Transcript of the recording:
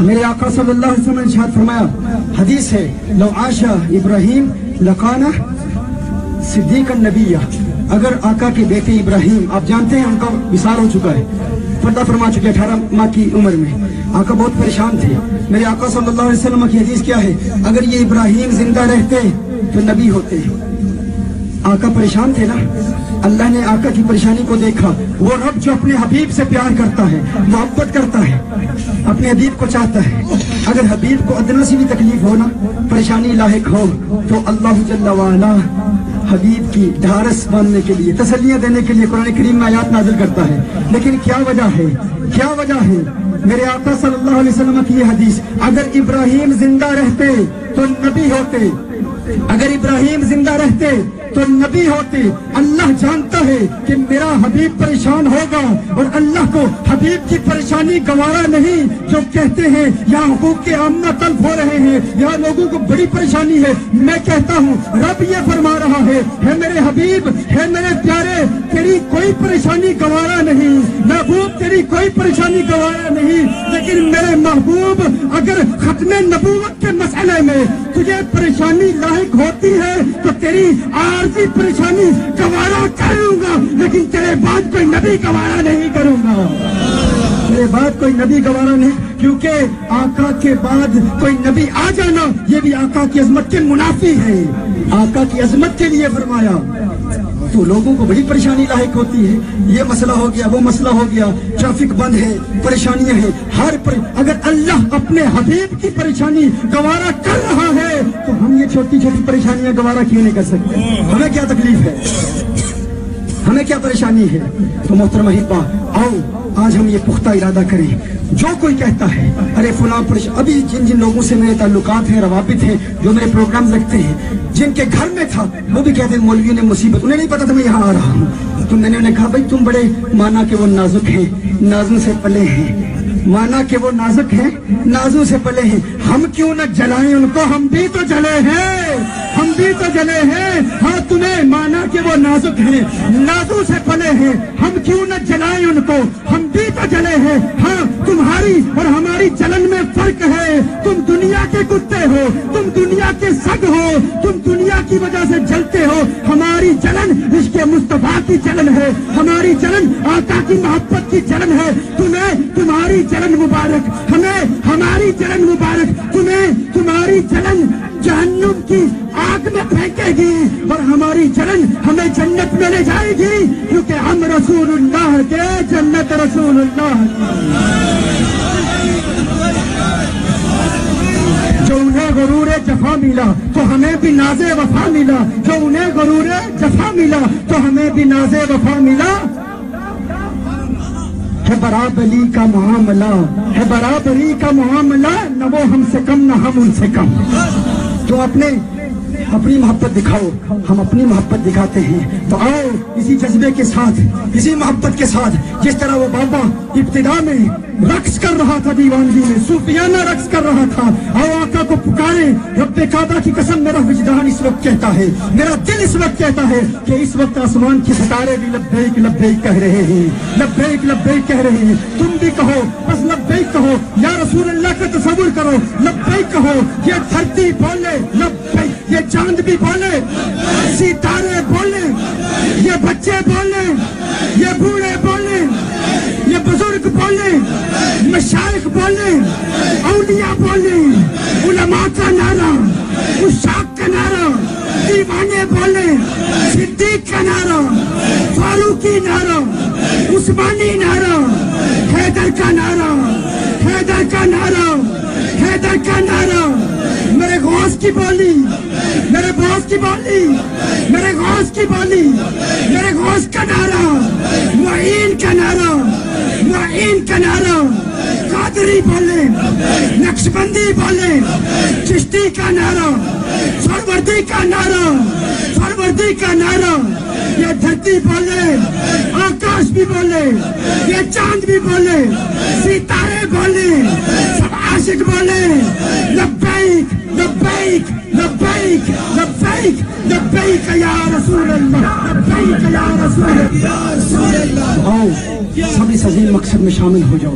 میرے آقا صلی اللہ علیہ وسلم نے ارشاد فرمایا، حدیث ہے، لو عاش ابراہیم لکان صدیق النبی، اگر آقا کے بیٹے ابراہیم، آپ جانتے ہیں ان کا وصال ہو چکا ہے، پردہ فرما چکے 18 ماہ کی عمر میں، آقا بہت پریشان تھے، میرے آقا صلی اللہ علیہ وسلم کی حدیث کیا ہے، اگر یہ ابراہیم زندہ رہتے تو نبی ہوتے۔ آقا پریشان تھے نا، اللہ نے آقا کی پریشانی کو دیکھا، وہ رب جو اپنے حبیب سے پیار کرتا ہے، محبت کرتا ہے، اپنے حبیب کو چاہتا ہے، اگر حبیب کو ادنا سی بھی تکلیف ہو نا، پریشانی لاحق ہو، تو اللہ جل وعلا حبیب کی ڈھارس باندھنے کے لیے، تسلیاں دینے کے لیے قرآن کریم میں آیات نازل کرتا ہے۔ لیکن کیا وجہ ہے، کیا وجہ ہے؟ میرے آقا صلی اللہ علیہ وسلم کی یہ حدیث، اگر ابراہیم زندہ رہتے تو نبی ہوتے، اگر ابراہیم زندہ رہتے تو نبی ہوتے۔ اللہ جانتا ہے کہ میرا حبیب پریشان ہوگا، اور اللہ کو حبیب کی پریشانی گوارا نہیں، جو کہتے ہیں یہاں حقوق کے عامہ طلب ہو رہے ہیں، یہاں لوگوں کو بڑی پریشانی ہے، میں کہتا ہوں رب یہ فرما رہا ہے میرے حبیب، ہے میرے پیارے، تیری کوئی پریشانی گوارا نہیں، محبوب تیری کوئی پریشانی گوارا نہیں، لیکن میرے محبوب اگر ختم نبوت کے مسئلے میں تجھے پریشانی لاحق ہوتی ہے تو تیری عارضی پریشانی گوارا کروں گا، لیکن تیرے بعد کوئی نبی گوارا نہیں کروں گا، تیرے بعد کوئی نبی گوارا نہیں، کیونکہ آقا کے بعد کوئی نبی آ جانا یہ بھی آقا کی عظمت کے منافی ہے، آقا کی عظمت کے لیے فرمایا، تو لوگوں کو بڑی پریشانی لاحق ہوتی ہے، یہ مسئلہ ہو گیا، وہ مسئلہ ہو گیا، ٹریفک بند ہے، پریشانیاں ہیں، اگر اللہ اپنے حبیب کی پریشانی گوارا کر رہا ہے تو ہم یہ چھوٹی چھوٹی پریشانیاں گوارا کیوں نہیں کر سکتے؟ ہمیں کیا تکلیف ہے، ہمیں کیا پریشانی ہے؟ تو محترم احبہ، آؤ آج ہم یہ پختہ ارادہ کریں، جو کوئی کہتا ہے ارے فلاں ابھی جن لوگوں سے میرے تعلقات ہیں، روابط ہیں، جو میرے پروگرام لگتے ہیں، جن کے گھر میں تھا وہ بھی کہتے ہیں مولویوں نے مصیبت، انہیں نہیں پتا تھا میں یہاں آ رہا ہوں، تو میں نے انہیں کہا بھائی تم بڑے مانا کہ وہ نازک ہیں، نازوں سے پلے ہیں، مانا کہ وہ نازک ہیں، نازوں سے پلے ہیں، ہم کیوں نہ جلائیں ان کو، ہم بھی تو جلے ہیں، ہم بھی تو جلے ہیں، ہاں تمہیں مانا کہ وہ نازک ہیں، نازوں سے پلے ہیں، ہم کیوں نہ جلائیں ان کو، ہم بھی تو جلے ہیں، ہاں تمہاری اور ہماری جلن میں فرق ہے، تم دنیا کے کتے ہو، تم دنیا کے سگ ہو، تم دنیا کی وجہ سے جلتے ہو، ہماری جلن عشق مصطفیٰ کی جلن ہے، ہماری جلن آقا کی محبت کی جلن ہے، تمہیں تمہاری جلن مبارک، ہمیں ہماری جلن مبارک، تمہیں تمہاری جلن جہنم کی آگ میں پھینکے گی، اور ہماری جلن ہمیں جنت میں لے جائے گی، کیونکہ ہم رسول اللہ کے، جنت رسول اللہ جو انہیں غرور جفا ملا تو ہمیں بھی ناز وفا ملا، جو انہیں غرور جفا ملا تو ہمیں بھی ناز وفا ملا، ہے برابری کا معاملہ، ہے برابری کا معاملہ، نہ وہ ہم سے کم نہ ہم ان سے کم، تو اپنی محبت دکھاؤ، ہم اپنی محبت دکھاتے ہیں، تو آؤ اسی جذبے کے ساتھ، اسی محبت کے ساتھ، جس طرح وہ بابا ابتدا میں رقص کر رہا تھا، دیوانگی میں صوفیانہ رقص کر رہا تھا، آؤ آقا کو پکارے، رب کعبہ کی قسم میرا وجدان اس وقت کہتا ہے، میرا دل اس وقت کہتا ہے کہ اس وقت آسمان کی ستارے بھی لبیک لبیک کہہ رہے ہیں، لبیک لبیک کہہ رہے ہیں، تم بھی کہو، بس لبیک کہو، یا رسول اللہ کا تصور کرو، لبیک کہو، یہ دھرتی بولے لبیک، یہ چاند بھی بولے، ستارے بولے، یہ بچے بولے، یہ بوڑھے بولے، یہ بزرگ بولے، مشائخ بولے، اولیاء بولے، علماء کا نعرہ، عشاق کا نعرہ، دیوانے بولے، صدیق کا نعرہ، فاروقی نعرہ، عثمانی نعرہ، حیدر کا نعرہ، حیدر کا نعرہ، حیدر کا نعرہ، میرے غوث کی بولی، میرے غوث کی بولی، میرے غوث کی بولی، میرے غوث کا نعرہ، معین کا نعرہ، معین کا نعرہ، قادری بولے، نقشبندی بولے، چشتی کا نعرہ، سروردی کا نعرہ، سروردی کا نعرہ، یہ دھرتی بولے، آکاش بھی بولے، یہ چاند بھی بولے، ستارے بولے، سب عاشق بولے، لبیک لبیک لبیک لبیک لبیک یا رسول اللہ، لبیک یا رسول اللہ، آؤ سب اس عظیم مقصد میں شامل ہو جاؤ،